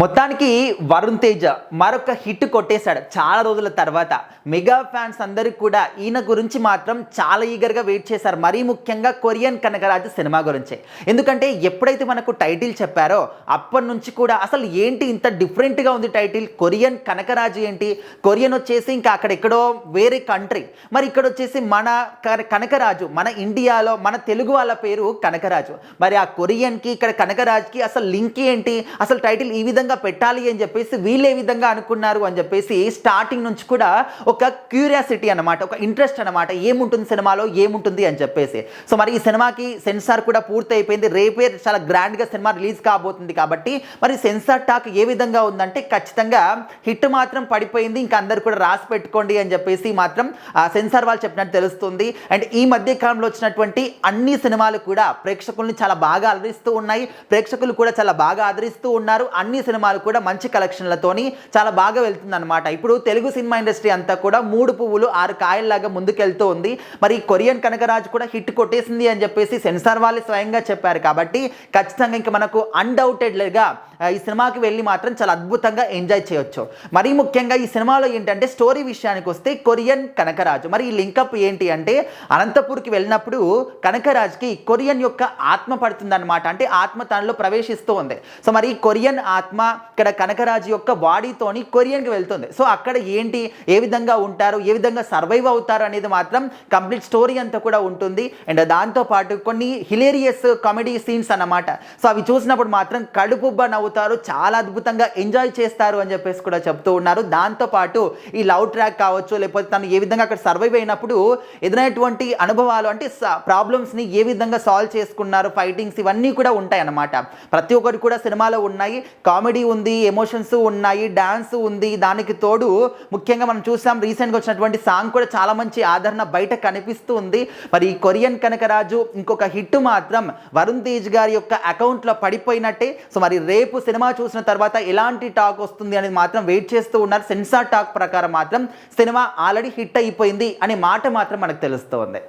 మొత్తానికి వరుణ్ తేజ్ మరొక హిట్ కొట్టేశాడు చాలా రోజుల తర్వాత. మెగా ఫ్యాన్స్ అందరికీ కూడా ఈయన గురించి మాత్రం చాలా ఈగర్గా వెయిట్ చేశారు. మరీ ముఖ్యంగా కొరియన్ కనకరాజు సినిమా గురించి. ఎందుకంటే ఎప్పుడైతే మనకు టైటిల్ చెప్పారో అప్పటి నుంచి కూడా అసలు ఏంటి ఇంత డిఫరెంట్గా ఉంది టైటిల్, కొరియన్ కనకరాజు ఏంటి, కొరియన్ వచ్చేసి ఇంకా అక్కడెక్కడో వేరే కంట్రీ, మరి ఇక్కడ వచ్చేసి మన కనకరాజు మన ఇండియాలో మన తెలుగు వాళ్ళ పేరు కనకరాజు. మరి ఆ కొరియన్కి ఇక్కడ కనకరాజుకి అసలు లింక్ ఏంటి, అసలు టైటిల్ ఈ విధంగా పెట్టాలి అని చెప్పేసి వీళ్ళు ఏ విధంగా అనుకున్నారు అని చెప్పేసి స్టార్టింగ్ నుంచి కూడా ఒక క్యూరియాసిటీ అనమాట, ఒక ఇంట్రెస్ట్ అనమాట, ఏముంటుంది సినిమాలో ఏముంటుంది అని చెప్పేసి. సో మరి ఈ సినిమాకి సెన్సార్ కూడా పూర్తి అయిపోయింది. రేపే చాలా గ్రాండ్గా సినిమా రిలీజ్ కాబోతుంది కాబట్టి మరి సెన్సార్ టాక్ ఏ విధంగా ఉందంటే ఖచ్చితంగా హిట్ మాత్రం పడిపోయింది, ఇంకా అందరు కూడా రాసి పెట్టుకోండి అని చెప్పేసి మాత్రం సెన్సార్ వాళ్ళు చెప్పినట్టు తెలుస్తుంది. అండ్ ఈ మధ్య కాలంలో వచ్చినటువంటి అన్ని సినిమాలు కూడా ప్రేక్షకుల్ని చాలా బాగా అలరిస్తూ ఉన్నాయి, ప్రేక్షకులు కూడా చాలా బాగా ఆదరిస్తూ ఉన్నారు. అన్ని సినిమాలు కూడా మంచి కలెక్షన్లతోని చాలా బాగా వెళ్తుంది అనమాట. ఇప్పుడు తెలుగు సినిమా ఇండస్ట్రీ అంతా కూడా 3 పువ్వులు 6 కాయల్లాగా ముందుకెళ్తూ ఉంది. మరి కొరియన్ కనకరాజు కూడా హిట్ కొట్టేసింది అని చెప్పేసి సెన్సార్ వాళ్ళు స్వయంగా చెప్పారు కాబట్టి ఖచ్చితంగా ఇంకా మనకు అన్డౌటెడ్గా ఈ సినిమాకి వెళ్ళి మాత్రం చాలా అద్భుతంగా ఎంజాయ్ చేయొచ్చు. మరీ ముఖ్యంగా ఈ సినిమాలో ఏంటంటే స్టోరీ విషయానికి వస్తే కొరియన్ కనకరాజు మరి ఈ లింకప్ ఏంటి అంటే అనంతపూర్కి వెళ్ళినప్పుడు కనకరాజుకి కొరియన్ యొక్క ఆత్మ పడుతుందన్నమాట, అంటే ఆత్మ తనలో ప్రవేశిస్తూ ఉంది. సో మరి కొరియన్ ఆత్మ ఇక్కడ కనకరాజు యొక్క బాడీతోని కొరియన్కి వెళ్తుంది. సో అక్కడ ఏంటి, ఏ విధంగా ఉంటారు, ఏ విధంగా సర్వైవ్ అవుతారు అనేది మాత్రం కంప్లీట్ స్టోరీ అంతా కూడా ఉంటుంది. అండ్ దాంతోపాటు కొన్ని హిలేరియస్ కామెడీ సీన్స్ అన్నమాట. సో అవి చూసినప్పుడు మాత్రం కడుపుబ్బ నవ్వుతారు, చాలా అద్భుతంగా ఎంజాయ్ చేస్తారు అని చెప్పేసి కూడా చెప్తూ ఉన్నారు. దాంతోపాటు ఈ లవ్ ట్రాక్ కావచ్చు, లేకపోతే తను ఏ విధంగా అక్కడ సర్వైవ్ అయినప్పుడు ఎదురైనటువంటి అనుభవాలు, అంటే ప్రాబ్లమ్స్ని ఏ విధంగా సాల్వ్ చేసుకున్నారు, ఫైటింగ్స్ ఇవన్నీ కూడా ఉంటాయి అన్నమాట. ప్రతి ఒక్కటి కూడా సినిమాలో ఉన్నాయి, కామెడీ ఉంది, ఎమోషన్స్ ఉన్నాయి, డాన్స్ ఉంది. దానికి తోడు ముఖ్యంగా మనం చూసాం రీసెంట్గా వచ్చినటువంటి సాంగ్ కూడా చాలా మంచి ఆదరణ బయట కనిపిస్తూ ఉంది. మరి ఈ కొరియన్ కనకరాజు ఇంకొక హిట్ మాత్రం వరుణ్ తేజ్ గారి యొక్క అకౌంట్లో పడిపోయినట్టే. సో మరి రేపు సినిమా చూసిన తర్వాత ఎలాంటి టాక్ వస్తుంది అనేది మాత్రం వెయిట్ చేస్తూ ఉన్నారు. సెన్సార్ టాక్ ప్రకారం మాత్రం సినిమా ఆల్రెడీ హిట్ అయిపోయింది అనే మాట మాత్రం మనకు తెలుస్తుంది.